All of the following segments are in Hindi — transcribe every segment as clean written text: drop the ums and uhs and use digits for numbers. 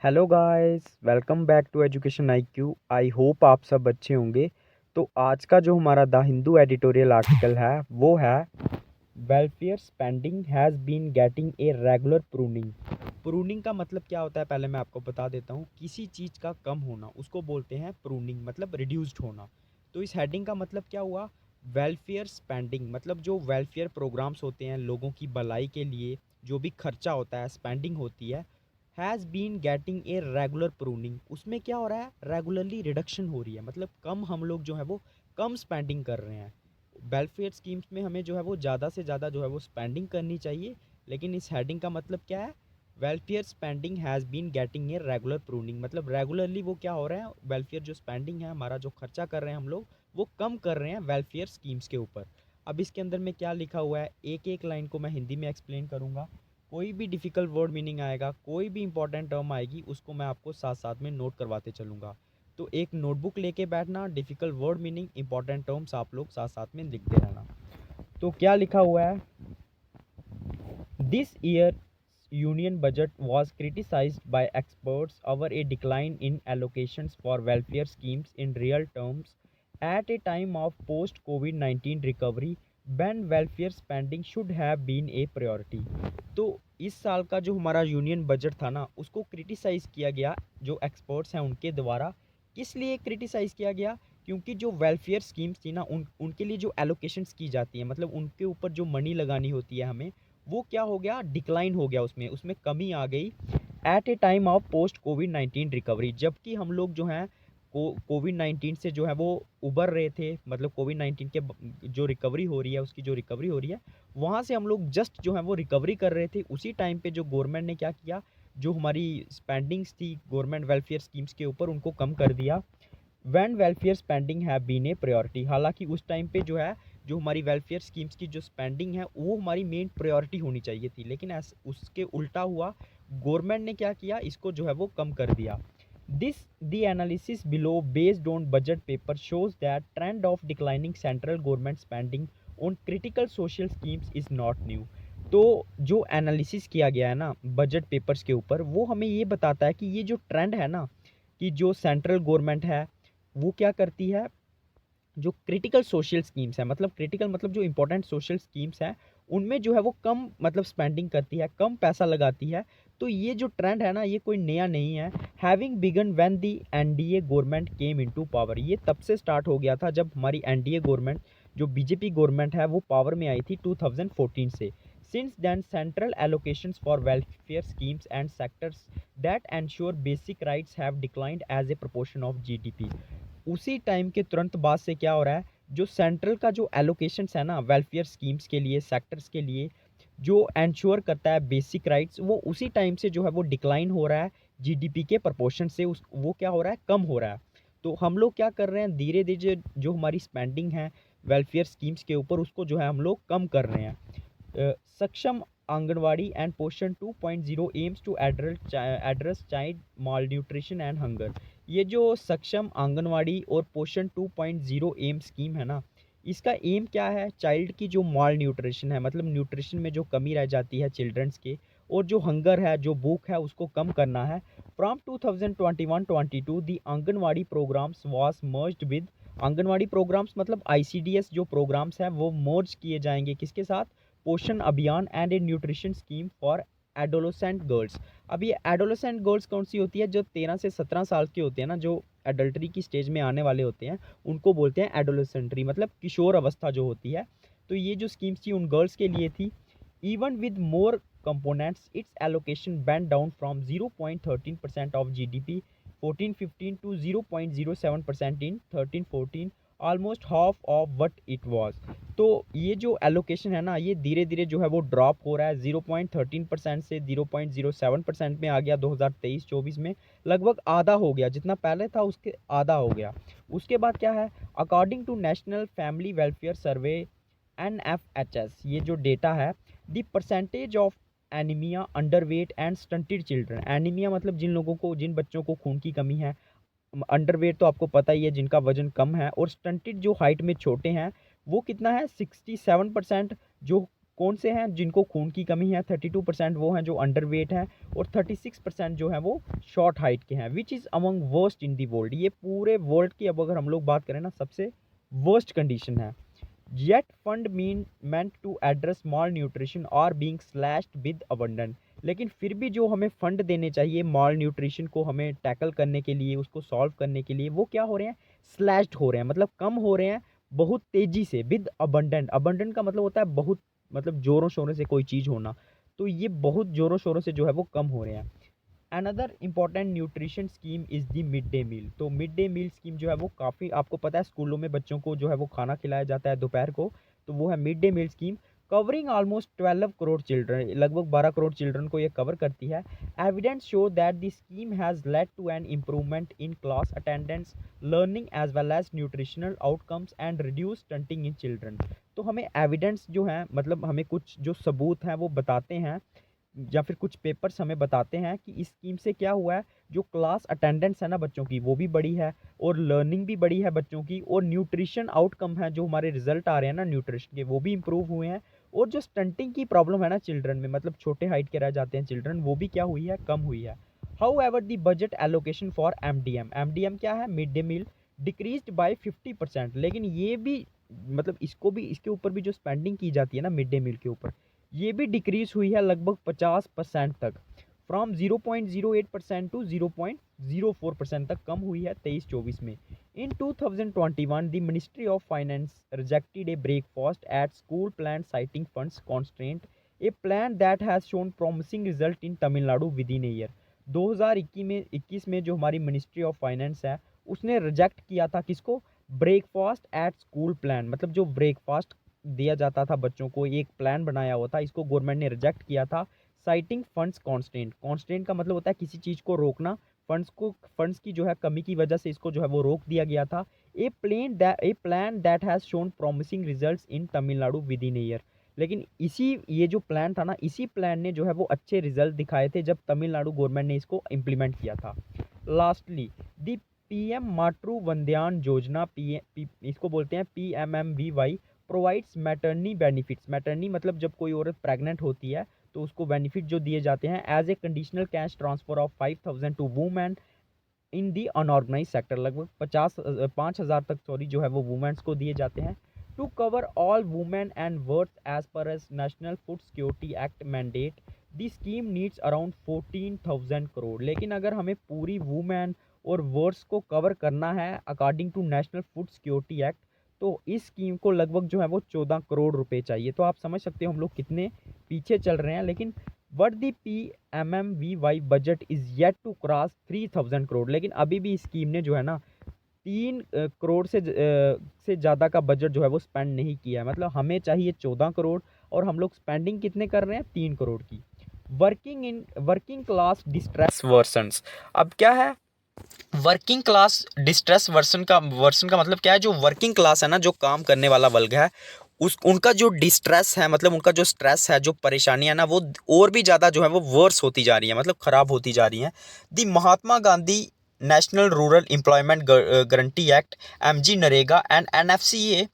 Hello guys, welcome back to education IQ. I hope आप सब अच्छे होंगे। तो आज का जो हमारा द हिंदू एडिटोरियल आर्टिकल है वो है welfare spending has been getting a regular pruning. Pruning का मतलब क्या होता है पहले मैं आपको बता देता हूँ। किसी चीज़ का कम होना उसको बोलते हैं प्रूनिंग, मतलब रिड्यूस्ड होना। तो इस हेडिंग का मतलब क्या हुआ, वेलफेयर स्पेंडिंग मतलब जो वेलफेयर प्रोग्राम्स होते हैं लोगों की भलाई के लिए, जो भी खर्चा होता है, स्पेंडिंग होती है, has been getting a regular pruning. उसमें क्या हो रहा है, रेगुलरली रिडक्शन हो रही है, मतलब कम हम लोग जो है वो कम स्पेंडिंग कर रहे हैं। वेलफेयर स्कीम्स में हमें जो है वो ज़्यादा से ज़्यादा जो है वो स्पेंडिंग करनी चाहिए, लेकिन इस हेडिंग का मतलब क्या है, welfare spending has been getting a regular pruning, मतलब रेगुलरली वो क्या हो रहा है, वेलफेयर जो स्पेंडिंग है, हमारा जो खर्चा कर रहे हैं हम लोग, वो कम कर रहे हैं वेलफेयर स्कीम्स के ऊपर। अब इसके अंदर में क्या लिखा हुआ है, एक एक लाइन को मैं हिंदी में एक्सप्लेन करूँगा। कोई भी डिफ़िकल्ट वर्ड मीनिंग आएगा, कोई भी इंपॉर्टेंट टर्म आएगी, उसको मैं आपको साथ साथ में नोट करवाते चलूँगा। तो एक नोटबुक लेके बैठना, difficult word meaning important terms आप लोग साथ साथ में लिखते रहना। तो क्या लिखा हुआ है, this year union budget was criticized by experts over a decline in allocations for welfare schemes in real terms at a time of post COVID-19 recovery when welfare spending should have been a priority। तो इस साल का जो हमारा यूनियन बजट था ना, उसको क्रिटिसाइज़ किया गया जो एक्सपर्ट्स हैं उनके द्वारा। किस लिए क्रिटिसाइज़ किया गया, क्योंकि जो वेलफेयर स्कीम्स थी ना, उनके लिए जो एलोकेशंस की जाती है, मतलब उनके ऊपर जो मनी लगानी होती है हमें, वो क्या हो गया, डिक्लाइन हो गया, उसमें उसमें कमी आ गई at a time of post कोविड-19 रिकवरी। जबकि हम लोग जो हैं कोविड-19 से जो है वो उबर रहे थे, मतलब कोविड-19 के जो रिकवरी हो रही है, उसकी जो रिकवरी हो रही है, वहाँ से हम लोग जस्ट जो है वो रिकवरी कर रहे थे। उसी टाइम पे जो गवर्नमेंट ने क्या किया, जो हमारी स्पेंडिंग्स थी गवर्नमेंट वेलफेयर स्कीम्स के ऊपर, उनको कम कर दिया। When welfare spending have been a priority, हालांकि उस टाइम पे जो है, जो हमारी वेलफेयर स्कीम्स की जो स्पेंडिंग है वो हमारी मेन प्रायोरिटी होनी चाहिए थी, लेकिन उसके उल्टा हुआ, गवर्नमेंट ने क्या किया, इसको जो है वो कम कर दिया। This the analysis below based on budget paper shows that trend of declining central government spending on critical social schemes is not new. तो जो एनालिसिस किया गया है ना बजट पेपर्स के ऊपर, वो हमें ये बताता है कि ये जो ट्रेंड है ना, कि जो सेंट्रल गवर्नमेंट है वो क्या करती है, जो क्रिटिकल सोशल स्कीम्स है, मतलब क्रिटिकल मतलब जो इंपॉर्टेंट सोशल स्कीम्स हैं, उनमें जो है वो कम मतलब स्पेंडिंग करती है, कम पैसा लगाती है। तो ये जो ट्रेंड है ना, ये कोई नया नहीं है। Having begun when the NDA government came into power, ये तब से स्टार्ट हो गया था जब हमारी एनडीए गवर्नमेंट, जो बीजेपी गवर्नमेंट है, वो पावर में आई थी 2014 से। Since then central allocations for welfare schemes and sectors that ensure basic rights have declined as a proportion of GDP. उसी टाइम के तुरंत बाद से क्या हो रहा है, जो सेंट्रल का जो एलोकेशंस है ना वेलफेयर स्कीम्स के लिए, सेक्टर्स के लिए, जो एंश्योर करता है बेसिक राइट्स, वो उसी टाइम से जो है वो डिक्लाइन हो रहा है जीडीपी के प्रोपोर्शन से, उस वो क्या हो रहा है, कम हो रहा है। तो हम लोग क्या कर रहे हैं, धीरे धीरे जो हमारी स्पेंडिंग है वेलफेयर स्कीम्स के ऊपर, उसको जो है हम लोग कम कर रहे हैं। सक्षम anganwadi and Poshan 2.0 aims to address child malnutrition and hunger. ये जो सक्षम आंगनवाड़ी और पोषण 2.0 एम स्कीम है ना, इसका एम क्या है, चाइल्ड की जो माल न्यूट्रिशन है, मतलब न्यूट्रिशन में जो कमी रह जाती है चिल्ड्रंस के, और जो हंगर है, जो भूख है, उसको कम करना है। From 2021-22 the Anganwadi programs was merged with, Anganwadi programs मतलब आईसीडीएस जो प्रोग्राम्स हैं वो मर्ज किए जाएंगे किसके साथ, Poshan Abhiyan and a nutrition scheme for adolescent girls. अब ये एडोलोसेंट गर्ल्स कौन सी होती है, जो 13 से 17 साल के होते हैं ना, जो एडल्ट्री की स्टेज में आने वाले होते हैं, उनको बोलते हैं एडोलोसेंट्री, मतलब किशोर अवस्था जो होती है। तो ये जो स्कीम्स थी उन गर्ल्स के लिए थी। Even with more components, its allocation went down from 0.13% of GDP 14-15 to 0.07% in 13-14, almost half of what it was. तो ये जो एलोकेशन है ना, ये धीरे धीरे जो है वो ड्रॉप हो रहा है, 0.13% से 0.07% में आ गया 2023-24 में, लगभग आधा हो गया, जितना पहले था उसके आधा हो गया। उसके बाद क्या है, according to National Family Welfare Survey NFHS, ये जो डेटा है, the percentage of anaemia, underweight and stunted children. Anaemia मतलब जिन लोगों को, जिन बच्चों को खून की कमी है, अंडरवेट तो आपको पता ही है, जिनका वजन कम है, और स्टंटेड जो हाइट में छोटे हैं, वो कितना है, 67%। जो कौन से हैं जिनको खून की कमी है, 32% वो हैं जो अंडरवेट हैं और 36% जो हैं वो शॉर्ट हाइट के हैं, which is among worst in the world. ये पूरे वर्ल्ड की अब अगर हम लोग बात करें ना सबसे वर्स्ट कंडीशन है। Yet fund meant to address malnutrition और बींग स्लैश्ड विद अबंडेंट। लेकिन फिर भी जो हमें फंड देने चाहिए मॉल न्यूट्रिशन को हमें टैकल करने के लिए, उसको सॉल्व करने के लिए, वो क्या हो रहे हैं, स्लैश्ड हो रहे हैं, मतलब कम हो रहे हैं बहुत तेज़ी से। विद अबंडेंट, अबंडेंट का मतलब होता है बहुत, मतलब ज़ोरों शोरों से कोई चीज़ होना, तो ये बहुत ज़ोरों शोरों से जो है वो कम हो रहे हैं। Another important nutrition scheme is the mid day meal. तो मिड डे मील स्कीम जो है वो काफ़ी, आपको पता है स्कूलों में बच्चों को जो है वो खाना खिलाया जाता है दोपहर को, तो वो है mid day meal scheme, covering almost 12 crore children, लगभग 12 करोड़ चिल्ड्रन को ये कवर करती है। Evidence show that the scheme has led to an improvement in class attendance, learning as well as nutritional outcomes and reduce stunting in children. तो हमें एविडेंस जो है, मतलब हमें कुछ जो सबूत हैं वो बताते हैं, या फिर कुछ पेपर्स हमें बताते हैं कि इस स्कीम से क्या हुआ है, जो क्लास अटेंडेंस है ना बच्चों की वो भी बढ़ी है, और लर्निंग भी बढ़ी है बच्चों की, और न्यूट्रिशन आउटकम है, जो हमारे रिजल्ट आ रहे हैं ना न्यूट्रिशन के, वो भी इम्प्रूव हुए हैं। और जो स्टंटिंग की प्रॉब्लम है ना चिल्ड्रन में, मतलब छोटे हाइट के रह जाते हैं चिल्ड्रन, वो भी क्या हुई है, कम हुई है। However the budget allocation for MDM, MDM क्या है, mid day meal, decreased by 50%। लेकिन ये भी, मतलब इसको भी, इसके ऊपर भी जो स्पेंडिंग की जाती है ना मिड डे मील के ऊपर, ये भी डिक्रीज हुई है लगभग 50% तक, फ्रॉम 0.08% टू 0.04% तक कम हुई है 23-24 में। In 2021 the ministry of finance rejected a breakfast at school plan citing funds constraint, a plan that has shown promising result in Tamil Nadu within a year. 2021 में जो हमारी मिनिस्ट्री ऑफ फाइनेंस है उसने रिजेक्ट किया था किसको, ब्रेकफास्ट एट स्कूल प्लान, मतलब जो ब्रेकफास्ट दिया जाता था बच्चों को, एक प्लान बनाया हुआ था, इसको गवर्नमेंट ने रिजेक्ट किया था। साइटिंग फंड्स कॉन्स्टेंट, कॉन्स्टेंट का मतलब होता है किसी चीज़ को रोकना, फंड्स की जो है कमी की वजह से इसको जो है वो रोक दिया गया था। A plan that has shown promising results in Tamil Nadu within year. लेकिन ये जो प्लान था ना, इसी प्लान ने जो है वो अच्छे रिजल्ट दिखाए थे जब तमिलनाडु गवर्नमेंट ने इसको इम्प्लीमेंट किया था। लास्टली दी पीएम मातृ वंदयान योजना, इसको बोलते हैं PMMVY, प्रोवाइड्स मैटरनी बेनिफिट्स। मैटरनी मतलब जब कोई औरत प्रेग्नेंट होती है तो उसको बेनिफिट जो दिए जाते हैं, as a conditional cash transfer of 5,000 to women in the unorganise sector. लगभग 5,000 तक जो है वो वुमेन्स को दिए जाते हैं। To cover all women and birth as per as National Food Security Act mandate, the scheme needs around 14,000 crore. लेकिन अगर हमें पूरी वुमेन और वर्ड्स को कवर करना है according to National Food Security Act, तो इस स्कीम को लगभग जो है वो 14 करोड़ रुपए चाहिए। तो आप समझ सकते हो हम लोग कितने पीछे चल रहे हैं। लेकिन but the PMMVY budget is yet to cross 3,000 crore. लेकिन अभी भी इस स्कीम ने जो है ना 3 करोड़ से ज़्यादा का बजट जो है वो स्पेंड नहीं किया है। मतलब हमें चाहिए 14 करोड़ और हम लोग स्पेंडिंग कितने कर रहे हैं, 3 करोड़ की। Working class distress versions. अब क्या है वर्किंग क्लास डिस्ट्रेस वर्सन का मतलब क्या है, जो वर्किंग क्लास है ना, जो काम करने वाला वर्ग है, उनका जो डिस्ट्रेस है, मतलब उनका जो स्ट्रेस है, जो परेशानियां ना, वो और भी ज़्यादा जो है वो वर्स होती जा रही है, मतलब ख़राब होती जा रही हैं। The Mahatma Gandhi national rural employment guarantee act, MG NREGA and NFCA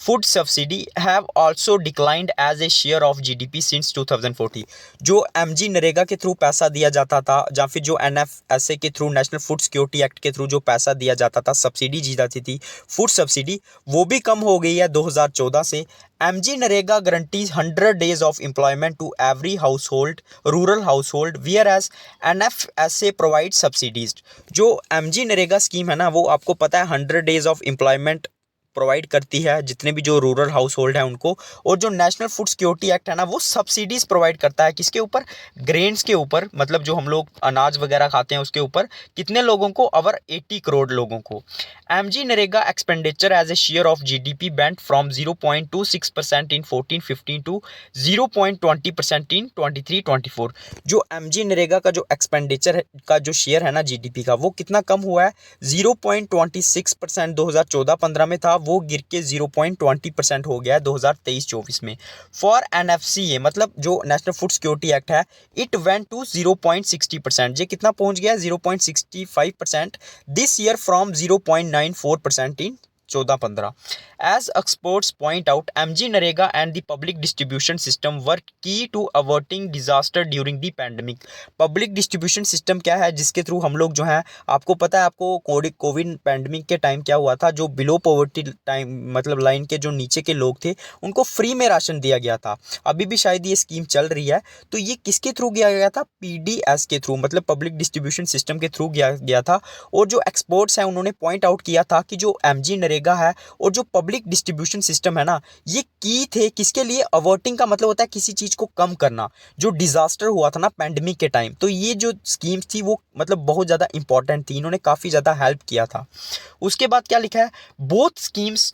food subsidy have also declined as a share of GDP since 2014। जो MG नरेगा के थ्रू पैसा दिया जाता था, या फिर जो NFSA के through, national Food Security act के थ्रू जो पैसा दिया जाता था, सब्सिडी दी जाती थी, फूड सब्सिडी, वो भी कम हो गई है 2014 से। MG NREGA guarantees 100 days of employment to every household, rural household, whereas NFSA provide subsidies. जो MG नरेगा स्कीम है ना, वो आपको पता है 100 days ऑफ एम्प्लॉयमेंट प्रोवाइड करती है जितने भी जो रूरल हाउस होल्ड है उनको। और जो नेशनल फूड सिक्योरिटी एक्ट है ना, वो सब्सिडीज प्रोवाइड करता है किसके ऊपर, ग्रेन्स के ऊपर, मतलब जो हम लोग अनाज वगैरह खाते हैं उसके ऊपर। कितने लोगों को, ओवर 80 करोड़ लोगों को। MG NREGA expenditure as a share of GDP went from 0.26% in 14-15 to 0.20% in 23-24। जो MG नरेगा का जो एक्सपेंडिचर का जो शेयर है ना GDP का, वो कितना कम हुआ है, 0.26% 2014-15 में था, वो गिर के 0.20% हो गया है 2023-24 में। फॉर NFCA, मतलब जो नेशनल फूड सिक्योरिटी एक्ट है, इट वेंट टू 0.60%। ये कितना पहुंच गया है, 0.65% this year from 0.94% in 2014-15. As experts point out, MG-Narega and the public distribution system were key to averting disaster during the pandemic. Public distribution system क्या है जिसके थ्रू हम लोग जो है, आपको पता है, आपको कोविड पैंडमिक के टाइम क्या हुआ था, जो बिलो पॉवर्टी टाइम मतलब लाइन के जो नीचे के लोग थे उनको फ्री में राशन दिया गया था। अभी भी शायद ये स्कीम चल रही है। तो ये किसके थ्रू किया गया था? पीडीएस के थ्रू, मतलब पब्लिक डिस्ट्रीब्यूशन सिस्टम के थ्रू किया गया था। और जो एक्सपर्ट्स हैं उन्होंने पॉइंट आउट किया था कि जो एमजी नरेगा है और जो पब्लिक डिस्ट्रीब्यूशन सिस्टम है ना, ये की थे किसके लिए? अवर्टिंग का मतलब होता है किसी चीज़ को कम करना। जो डिजास्टर हुआ था ना पैंडमिक के टाइम, तो ये जो स्कीम्स थी वो मतलब बहुत ज़्यादा इंपॉर्टेंट थी, इन्होंने काफ़ी ज़्यादा हेल्प किया था। उसके बाद क्या लिखा है? Both schemes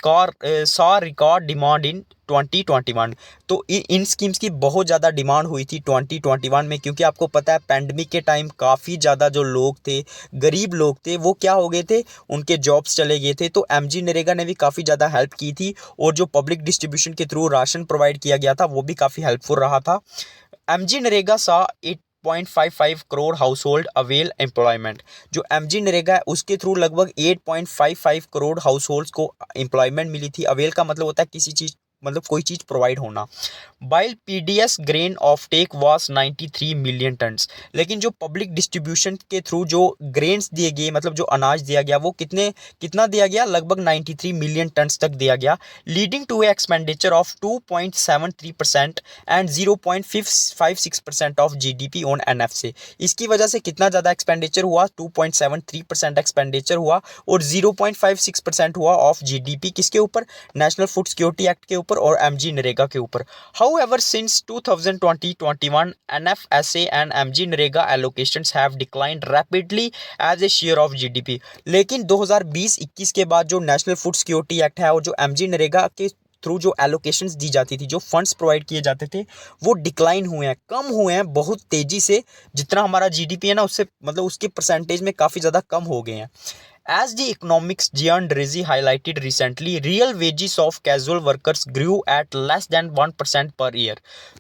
saw record demand in 2021। तो इन स्कीम्स की बहुत ज़्यादा डिमांड हुई थी 2021 में, क्योंकि आपको पता है पैंडमिक के टाइम काफ़ी ज़्यादा जो लोग थे, गरीब लोग थे, वो क्या हो गए थे, उनके जॉब्स चले गए थे। तो एमजी नरेगा ने भी काफ़ी ज़्यादा हेल्प की थी, और जो पब्लिक डिस्ट्रीब्यूशन के थ्रू राशन प्रोवाइड किया गया था वो भी काफ़ी हेल्पफुल रहा था। एमजी नरेगा सा 8.55 crore house hold avail employment. जो एमजी नरेगा है उसके थ्रू लगभग 8.55 करोड़ हाउस होल्ड्स को एम्प्लॉयमेंट मिली थी। अवेल का मतलब होता है किसी चीज़, मतलब कोई चीज़ प्रोवाइड होना। While PDS grain offtake was 93 million tons. लेकिन जो पब्लिक डिस्ट्रीब्यूशन के थ्रू जो ग्रेन्स दिए गए, मतलब जो अनाज दिया गया, वो कितना दिया गया? लगभग 93 मिलियन टन्स तक दिया गया, leading to a expenditure of 2.73% and 0.56% of GDP on NF से। इसकी वजह से कितना ज़्यादा एक्सपेंडिचर हुआ? 2.73% एक्सपेंडिचर हुआ, और 0.56% हुआ ऑफ जीडीपी किसके ऊपर? नेशनल फूड सिक्योरिटी एक्ट के ऊपर और एमजी नरेगा के ऊपर। However, since 2020-21, NFSA and MG Narega allocations have declined rapidly as a share of GDP. लेकिन 2020-21 के बाद जो नेशनल फूड सिक्योरिटी एक्ट है और जो एमजी नरेगा के थ्रू जो एलोकेशंस दी जाती थी, जो फंड्स प्रोवाइड किए जाते थे, वो डिक्लाइन हुए हैं, कम हुए हैं बहुत तेजी से। जितना हमारा जीडीपी है ना, उससे मतलब उसके परसेंटेज में काफ़ी ज़्यादा कम हो गए हैं। As the economics Gian Drezzi highlighted recently, real wages of casual workers grew at less than 1% per year.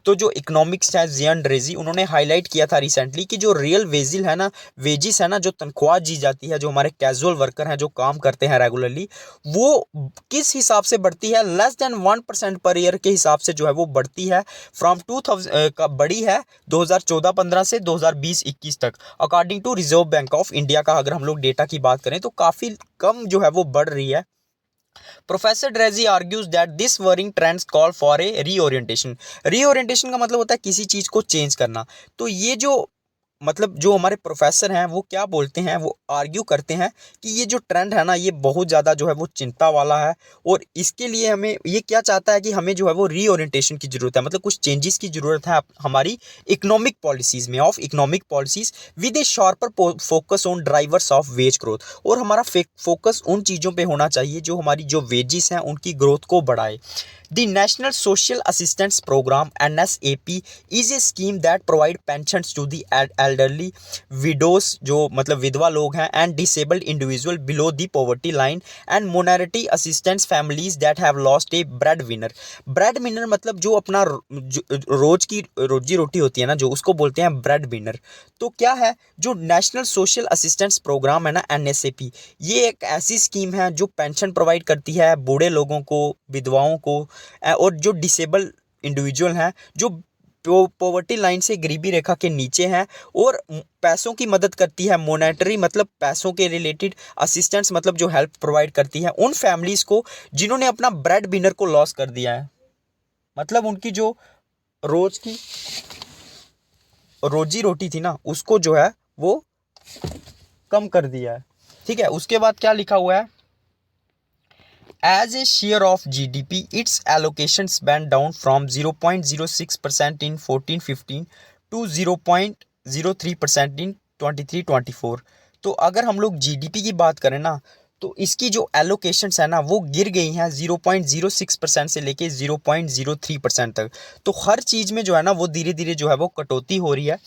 तो जो इकोनॉमिक्स है जियान ड्रेजी, उन्होंने हाईलाइट किया था रिसेंटली कि जो रियल वेजिल है ना, वेजिस है ना, जो तनख्वाह दी जाती है, जो हमारे कैजुअल वर्कर हैं जो काम करते हैं रेगुलरली, वो किस हिसाब से बढ़ती है? लेस देन 1% पर ईयर के हिसाब से जो है वो बढ़ती है। फ्रॉम 2000 का बढ़ी है 2014-15 से 2020-21 तक, according to Reserve Bank of India का अगर हम लोग डेटा की बात करें तो काफ़ी कम जो है वो बढ़ रही है। Professor Dreze argues that this worrying trends call for a reorientation. Reorientation का मतलब होता है किसी चीज़ को चेंज करना। तो ये जो मतलब जो हमारे प्रोफेसर हैं वो क्या बोलते हैं, वो आर्ग्यू करते हैं कि ये जो ट्रेंड है ना, ये बहुत ज़्यादा जो है वो चिंता वाला है, और इसके लिए हमें, ये क्या चाहता है कि हमें जो है वो रीओरिएंटेशन की ज़रूरत है, मतलब कुछ चेंजेस की ज़रूरत है हमारी इकोनॉमिक पॉलिसीज़ में, of economic policies with A sharper focus on drivers of ways growth. और हमारा फोकस उन चीज़ों पर होना चाहिए जो हमारी जो वेजेस हैं उनकी ग्रोथ को बढ़ाए। The National Social Assistance Program (NSAP) is a scheme that provide pensions to the elderly, widows जो मतलब विधवा लोग हैं, and disabled individual below the poverty line, and minority assistance families that have lost a breadwinner. breadwinner मतलब जो अपना रोज की रोजी रोटी होती है ना, जो उसको बोलते हैं breadwinner। तो क्या है जो नेशनल सोशल असिस्टेंस प्रोग्राम है ना, एनएसएपी, ये एक ऐसी स्कीम है जो पेंशन प्रोवाइड करती है बूढ़े लोगों को, विधवाओं को, और जो डिसेबल इंडिविजुअल हैं, जो पॉवर्टी लाइन से गरीबी रेखा के नीचे हैं, और पैसों की मदद करती है। मॉनेटरी मतलब पैसों के रिलेटेड, असिस्टेंस मतलब जो हेल्प प्रोवाइड करती है उन फैमिलीज को जिन्होंने अपना ब्रेड विनर को लॉस कर दिया है, मतलब उनकी जो रोज की रोजी रोटी थी ना, उसको जो है वो कम कर दिया है। ठीक है, उसके बाद क्या लिखा हुआ है? As a share of GDP, its allocations went down from 0.06% in 14-15 to 0.03% in 23-24। तो अगर हम लोग जीडीपी की बात करें ना, तो इसकी जो एलोकेशंस है ना वो गिर गई हैं 0.06% से लेके 0.03% तक। तो हर चीज़ में जो है ना वो धीरे धीरे जो है वो कटौती हो रही है।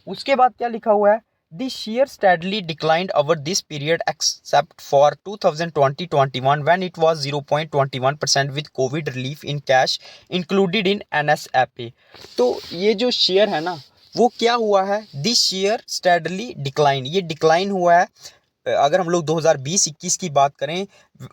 उसके बाद क्या लिखा हुआ है? The share steadily declined over this period except for 2020-21 when it was 0.21% with COVID relief in cash included in NSFA। तो ये जो शेयर है ना वो क्या हुआ है? This share steadily declined, ये डिक्लाइन हुआ है अगर हम लोग 2020-21 की बात करें,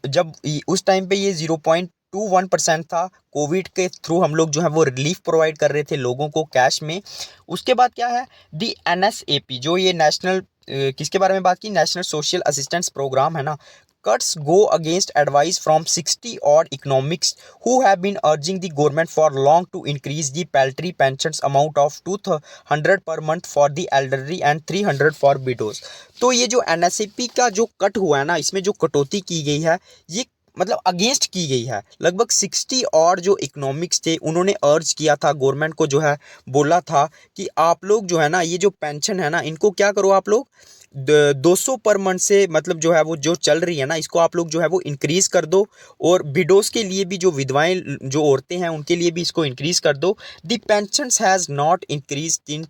जब उस टाइम पे ये 0.21% था, कोविड के थ्रू हम लोग जो है वो रिलीफ प्रोवाइड कर रहे थे लोगों को कैश में। उसके बाद क्या है, दी NSAP, जो ये नेशनल किसके बारे में बात की, नेशनल सोशल असिस्टेंस प्रोग्राम है ना, cuts go against advice from 60 odd economics who have been urging the government for long to increase the paltry pensions amount of 200 per month for the elderly and 300 for widows। तो ये जो NSAP का जो कट हुआ है ना, इसमें जो कटौती की गई है, ये मतलब अगेंस्ट की गई है। लगभग 60 और जो इकोनॉमिक्स थे उन्होंने अर्ज किया था गवर्नमेंट को, जो है बोला था कि आप लोग जो है ना, ये जो पेंशन है ना, इनको क्या करो आप लोग 200 पर मंथ से, मतलब जो है वो जो चल रही है ना, इसको आप लोग जो है वो इंक्रीज कर दो। और विडोज के लिए भी, जो विधवाएं जो औरतें हैं उनके लिए भी इसको इंक्रीज कर दो। The pensions has not increase in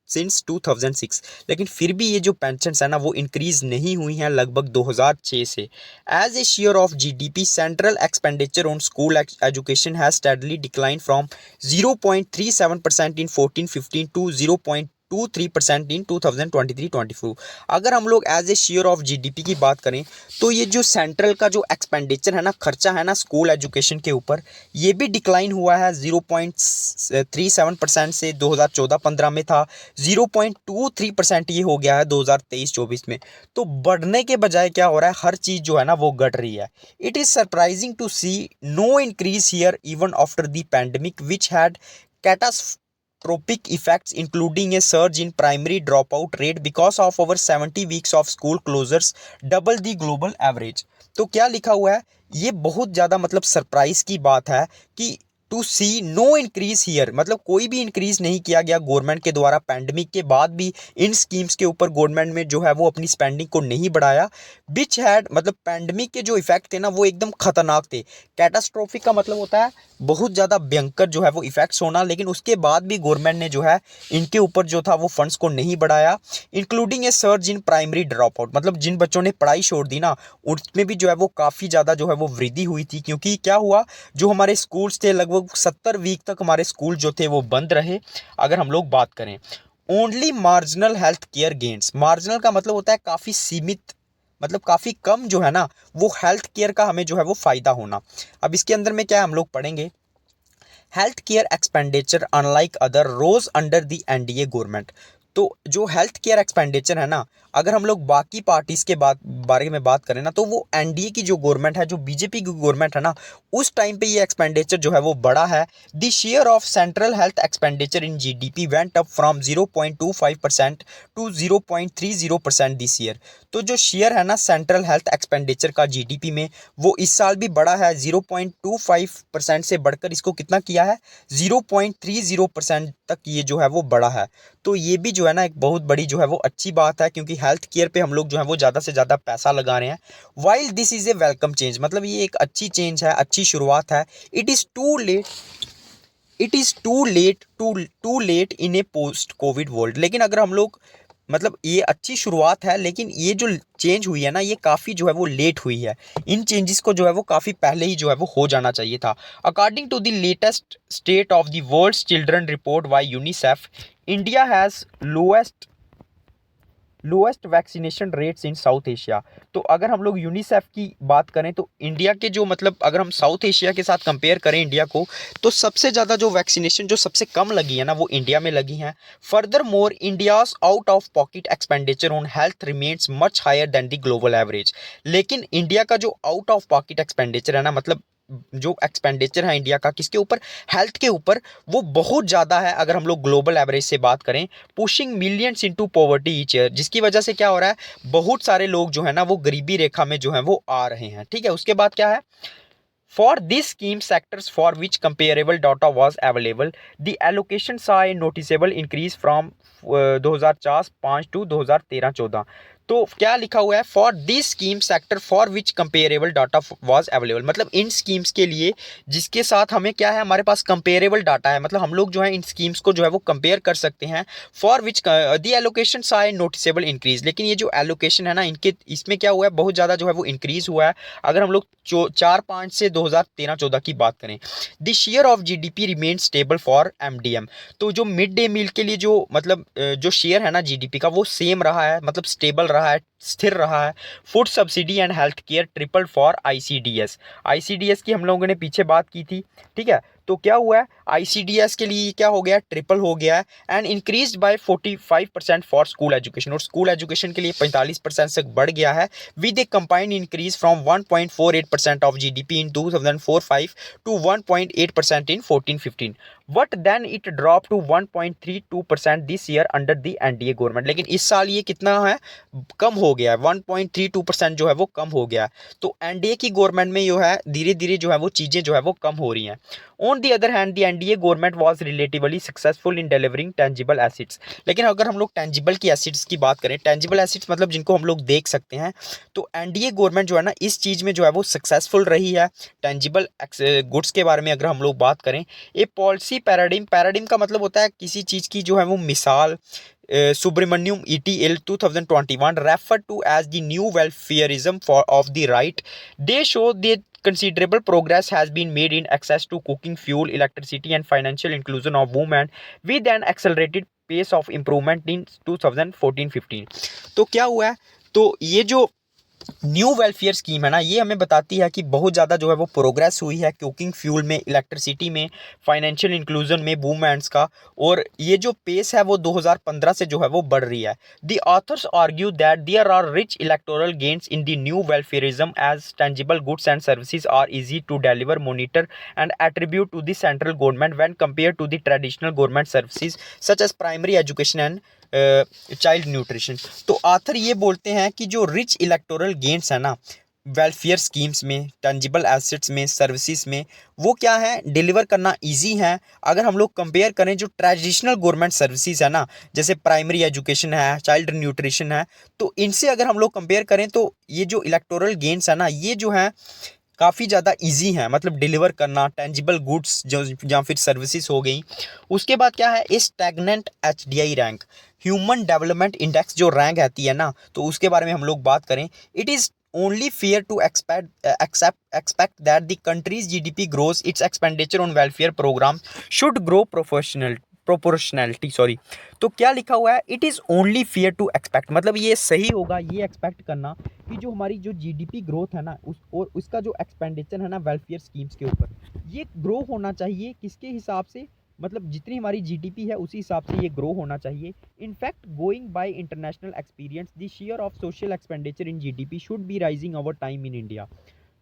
since 2006। लेकिन फिर भी ये जो पेंशन है ना वो इंक्रीज नहीं हुई हैं लगभग 2006 से। As a share of GDP, central expenditure on school education has steadily decline from 0.37% in 14-15 to 0.23% in 2023-24। अगर हम लोग as a share of GDP की बात करें, तो ये जो सेंट्रल का जो एक्सपेंडिचर है ना, खर्चा है ना स्कूल एजुकेशन के ऊपर, ये भी डिक्लाइन हुआ है 0.37% से 2014-15 में था, 0.23% ये हो गया है 2023-24 में। तो बढ़ने के बजाय क्या हो रहा है, हर चीज़ जो है ना वो घट रही है। It is surprising to see no increase here even after the pandemic which had catastrophic effects including a surge in primary dropout rate because of over 70 weeks of school closures, double the global average। तो क्या लिखा हुआ है, ये बहुत ज़्यादा मतलब सरप्राइज की बात है कि to see no increase here, मतलब कोई भी इंक्रीज नहीं किया गया गवर्नमेंट के द्वारा। पैंडमिक के बाद भी इन स्कीम्स के ऊपर गवर्नमेंट में जो है वो अपनी स्पेंडिंग को नहीं बढ़ाया। विच हैड, मतलब पैंडमिक के जो इफेक्ट थे ना वो एकदम खतरनाक थे। कैटास्ट्रोफिक का मतलब होता है बहुत ज़्यादा भयंकर जो है वो इफेक्ट्स होना, लेकिन उसके बाद भी गवर्नमेंट ने जो है इनके ऊपर जो था वो फंड्स को नहीं बढ़ाया। Including A surge in primary drop out, मतलब जिन बच्चों ने पढ़ाई छोड़ दी ना, उसमें भी जो है वो काफ़ी ज़्यादा जो है वो वृद्धि हुई थी। क्योंकि क्या हुआ, जो हमारे स्कूल्स थे लगभग 70 वीक तक हमारे स्कूल जो थे वो बंद रहे। अगर हम लोग बात करें, only marginal health care gains, marginal का मतलब होता है काफ़ी सीमित, मतलब काफ़ी कम जो है ना वो हेल्थ केयर का हमें जो है वो फ़ायदा होना। अब इसके अंदर में क्या है, हम लोग पढ़ेंगे, health care expenditure unlike other rose under the NDA government. तो जो हेल्थ केयर एक्सपेंडिचर है ना, अगर हम लोग बाकी पार्टीज के बारे में बात करें ना, तो वो एनडीए की जो गवर्नमेंट है, जो बीजेपी की गवर्नमेंट है ना, उस टाइम पे ये एक्सपेंडिचर जो है वो बड़ा है। The share of central health expenditure in GDP went up from 0.25% to 0.30% this year. तो जो शेयर है ना सेंट्रल हेल्थ एक्सपेंडिचर का जीडीपी में, वो इस साल भी बढ़ा है 0.25% से बढ़कर इसको कितना किया है, 0.30% तक ये जो है वो बढ़ा है। तो ये भी जो है ना एक बहुत बड़ी जो है वो अच्छी बात है, क्योंकि हेल्थ केयर पे हम लोग जो है वो ज़्यादा से ज़्यादा पैसा लगा रहे हैं। While this is a welcome change, मतलब ये एक अच्छी चेंज है, अच्छी शुरुआत है। It is too late in a post COVID world. लेकिन अगर हम लोग, मतलब ये अच्छी शुरुआत है, लेकिन ये जो चेंज हुई है ना ये काफ़ी जो है वो लेट हुई है। इन चेंजेस को जो है वो काफ़ी पहले ही जो है वो हो जाना चाहिए था। According to the latest state of the world's children report by UNICEF, India has lowest vaccination rates in South Asia. तो अगर हम लोग यूनिसेफ की बात करें, तो इंडिया के जो, मतलब अगर हम साउथ एशिया के साथ कंपेयर करें इंडिया को, तो सबसे ज़्यादा जो वैक्सीनेशन जो सबसे कम लगी है ना वो इंडिया में लगी हैं। Furthermore, India's out of pocket expenditure on health remains much higher than the global average. लेकिन इंडिया का जो आउट ऑफ पॉकेट एक्सपेंडिचर है ना, मतलब जो एक्सपेंडिचर है इंडिया का किसके ऊपर, हेल्थ के ऊपर, वो बहुत ज़्यादा है अगर हम लोग ग्लोबल एवरेज से बात करें। Pushing millions into poverty each year, जिसकी वजह से क्या हो रहा है, बहुत सारे लोग जो है ना वो गरीबी रेखा में जो है वो आ रहे हैं। ठीक है, उसके बाद क्या है, for this scheme sectors for which comparable data was available, the allocation saw a noticeable increase from 2004-5 to 2013-14। तो क्या लिखा हुआ है, for this scheme sector for which comparable data was available, मतलब इन स्कीम्स के लिए जिसके साथ हमें क्या है, हमारे पास कंपेरेबल डाटा है, मतलब हम लोग जो है इन स्कीम्स को जो है वो कंपेयर कर सकते हैं। फॉर विच द एलोकेशन सा ए नोटिसेबल इंक्रीज, लेकिन ये जो एलोकेशन है ना इनके, इसमें क्या हुआ है, बहुत ज़्यादा जो है वो इंक्रीज हुआ है। अगर हम लोग 4-5 से 2013-14 की बात करें, the share of GDP remain stable for MDM. तो जो मिड डे मील के लिए जो, मतलब जो शेयर है ना जीडीपी का वो सेम रहा है, मतलब स्टेबल रहा है, स्थिर रहा है। Food subsidy and health care triple for ICDS. ICDS की हम लोगों ने पीछे बात की थी, ठीक है। तो क्या हुआ है, आईसीडीएस के लिए क्या हो गया, ट्रिपल हो गया है। And increase by 45% for school education, और स्कूल एजुकेशन के लिए 45% तक बढ़ गया है, with a combined increase from 1.48% of GDP in 2004-5 to 1.8% in 14-15। But then it drop to 1.32% this year under the NDA government. लेकिन इस साल ये कितना है, कम हो गया है, 1.32% जो है वो कम हो गया है। तो एनडीए की गवर्नमेंट में जो है धीरे धीरे जो है वो चीज़ें जो है वो कम हो रही हैं। On the other hand the NDA government was relatively successful in delivering tangible acids. लेकिन अगर हम लोग टेंजिबल की एसिड्स की बात करें, टेंजिबल एसिड्स मतलब जिनको हम लोग देख सकते हैं, तो एनडीए गवर्नमेंट जो है ना इस चीज़ में जो है वो सक्सेसफुल रही है। टेंजिबल गुड्स के बारे में अगर हम लोग बात करें, ये पॉलिसी पैराडिम, पैराडिम का मतलब होता है किसी चीज़ की जो है वो मिसाल। Subramanyam et al 2021 referred to as the new welfareism for of the right. They show that considerable progress has been made in access to cooking fuel, electricity and financial inclusion of women with an accelerated pace of improvement in 2014-15। तो क्या हुआ है, तो ये जो न्यू वेलफेयर स्कीम है ना, ये हमें बताती है कि बहुत ज़्यादा जो है वो प्रोग्रेस हुई है कुकिंग फ्यूल में, इलेक्ट्रिसिटी में, फाइनेंशियल इंक्लूजन में वुमेन्स का। और ये जो पेस है वो 2015 से जो है वो बढ़ रही है। The authors argue that there are rich electoral gains in the new welfarism as tangible goods and services are easy to deliver, monitor and attribute to the central government when compare to the traditional government services such as primary education and child nutrition. तो आथर ये बोलते हैं कि जो रिच इलेक्टोरल गेन्स है ना वेलफेयर स्कीम्स में, टंजिबल एसेट्स में, सर्विसेज में, वो क्या है, डिलीवर करना इजी है। अगर हम लोग कंपेयर करें जो ट्रेडिशनल गवर्नमेंट सर्विसेज है ना, जैसे प्राइमरी एजुकेशन है, चाइल्ड न्यूट्रिशन है, तो इनसे अगर हम लोग कंपेयर करें तो ये जो इलेक्टोरल गेन्स है ना ये जो है काफ़ी ज़्यादा इजी हैं, मतलब डिलीवर करना टेंजिबल गुड्स जो या फिर सर्विसेज हो गई। उसके बाद क्या है, stagnant HDI rank, human development index जो रैंक आती है ना, तो उसके बारे में हम लोग बात करें, it is only fair to expect that the country's GDP grows, its expenditure on welfare programs should grow proportionality, sorry. तो क्या लिखा हुआ है, it is only fair to expect, मतलब ये सही होगा ये एक्सपेक्ट करना कि जो हमारी जो जीडीपी ग्रोथ है ना उस और उसका जो एक्सपेंडिचर है ना वेलफेयर स्कीम्स के ऊपर, ये ग्रो होना चाहिए किसके हिसाब से, मतलब जितनी हमारी जीडीपी है उसी हिसाब से ये ग्रो होना चाहिए। In fact going by international experience the share of social expenditure in GDP should be rising over time in India.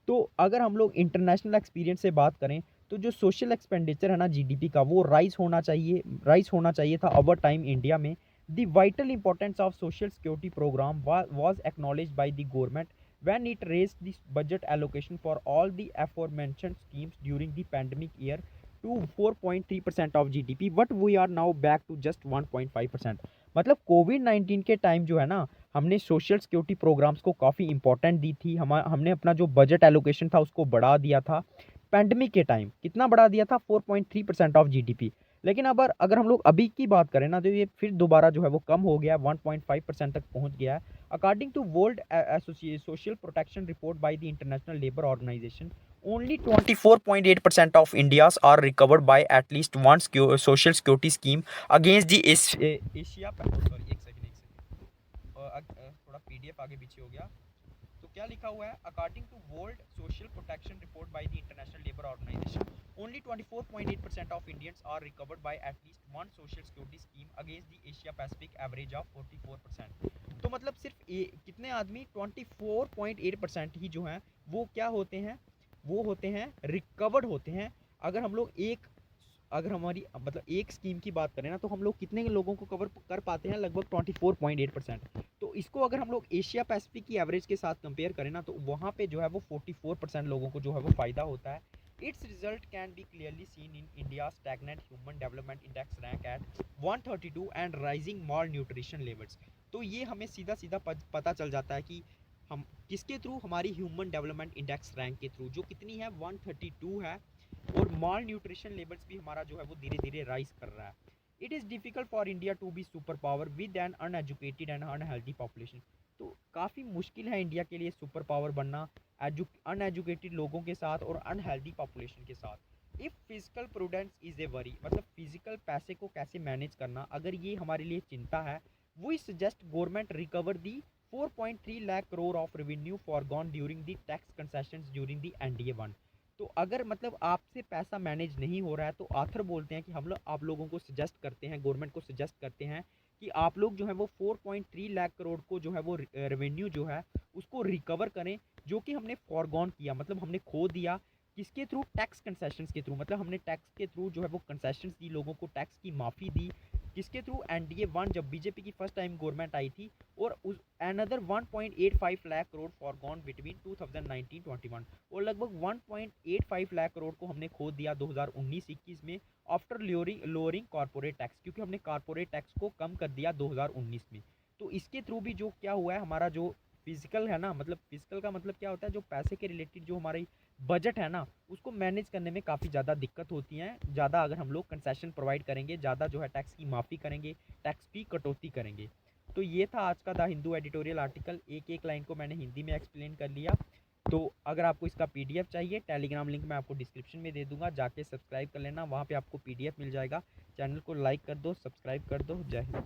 तो अगर हम लोग इंटरनेशनल एक्सपीरियंस से बात करें तो जो सोशल एक्सपेंडिचर है ना जीडीपी का वो राइज होना चाहिए था ओवर टाइम इंडिया में। The vital importance of social security program was acknowledged by the government when it raised the budget allocation for all the aforementioned schemes during the pandemic year to 4.3% of GDP, but we are now back to just 1.5%। मतलब कोविड-19 के टाइम जो है ना हमने सोशल सिक्योरिटी प्रोग्राम्स को काफ़ी इंपॉर्टेंट दी थी, हमने अपना जो बजट एलोकेशन था उसको बढ़ा दिया था। पैंडमिक के टाइम कितना बढ़ा दिया था, 4.3% ऑफ जीडीपी। लेकिन अगर हम लोग अभी की बात करें ना तो ये फिर दोबारा जो है वो कम हो गया, 1.5% तक पहुंच गया है। According to world social protection report by the International Labour Organization, only 24.8% of Indians are recovered by at least one social security scheme against the Asia, sorry एक सेकंड थोड़ा पीडीएफ आगे पीछे हो गया। तो क्या लिखा हुआ है, according to world social protection report by the International Labour Organization, only 24.8% of Indians are recovered by at least one social security scheme against the Asia Pacific average of 44%। तो मतलब सिर्फ कितने आदमी, 24.8% ही जो हैं वो क्या होते हैं, वो होते हैं रिकवर्ड होते हैं। अगर हम लोग अगर हमारी मतलब एक स्कीम की बात करें ना तो हम लोग कितने लोगों को कवर कर पाते हैं, लगभग 24.8%। तो इसको अगर हम लोग एशिया पैसिफिक की एवरेज के साथ कंपेयर करें ना तो वहाँ पे जो है वो 44% लोगों को जो है वो फ़ायदा होता है। Its result can be clearly seen in India stagnant human development index rank at 132 and rising malnutrition levels. तो ये हमें सीधा सीधा पता चल जाता है कि हम किसके थ्रू, हमारी ह्यूमन डेवलपमेंट इंडेक्स रैंक के थ्रू, जो कितनी है 132 है, और मॉल न्यूट्रिशन लेवल्स भी हमारा जो है वो धीरे धीरे राइज कर रहा है। It is difficult for India to be super power with an uneducated and unhealthy population. तो काफ़ी मुश्किल है इंडिया के लिए सुपर पावर बनना अनएजुकेटेड लोगों के साथ और अनहेल्दी पॉपुलेशन के साथ। If physical prudence is a worry, मतलब फिजिकल पैसे को कैसे मैनेज करना अगर ये हमारे लिए चिंता है, we suggest government recover the 4.3 lakh crore of revenue forgone during the tax concessions during the NDA one. तो अगर मतलब आपसे पैसा मैनेज नहीं हो रहा है तो आथर बोलते हैं कि हम लोग आप लोगों को सजेस्ट करते हैं, गवर्नमेंट को सजेस्ट करते हैं कि आप लोग जो है वो 4.3 लाख करोड़ को जो है वो रेवेन्यू जो है उसको रिकवर करें, जो कि हमने फॉरगॉन किया, मतलब हमने खो दिया। किसके थ्रू? टैक्स कंसेशंस के थ्रू, मतलब हमने टैक्स के थ्रू जो है वो कंसेशंस दी, लोगों को टैक्स की माफ़ी दी। किसके थ्रू? एनडीए वन, जब बीजेपी की फर्स्ट टाइम गवर्नमेंट आई थी। और उस another 1.85 lakh crore for gone between 2019-21, और लगभग 1.85 लाख करोड़ को हमने खो दिया 2019-21 में आफ्टर लोअरिंग कॉर्पोरेट टैक्स, क्योंकि हमने कॉर्पोरेट टैक्स को कम कर दिया 2019 में। तो इसके थ्रू भी जो क्या हुआ है, हमारा जो फिजिकल है ना, मतलब फिजिकल का मतलब क्या होता है, जो पैसे के रिलेटेड जो हमारी बजट है ना उसको मैनेज करने में काफ़ी ज़्यादा दिक्कत होती है। ज़्यादा अगर हम लोग कंसेशन प्रोवाइड करेंगे, ज़्यादा जो है टैक्स की माफ़ी करेंगे, टैक्स की कटौती करेंगे। तो ये था आज का द हिंदू एडिटोरियल आर्टिकल। एक एक लाइन को मैंने हिंदी में एक्सप्लेन कर लिया। तो अगर आपको इसका पीडीएफ चाहिए, टेलीग्राम लिंक मैं आपको डिस्क्रिप्शन में दे दूंगा, जाके सब्सक्राइब कर लेना, वहाँ पे आपको पीडीएफ मिल जाएगा। चैनल को लाइक कर दो, सब्सक्राइब कर दो। जय हिंद।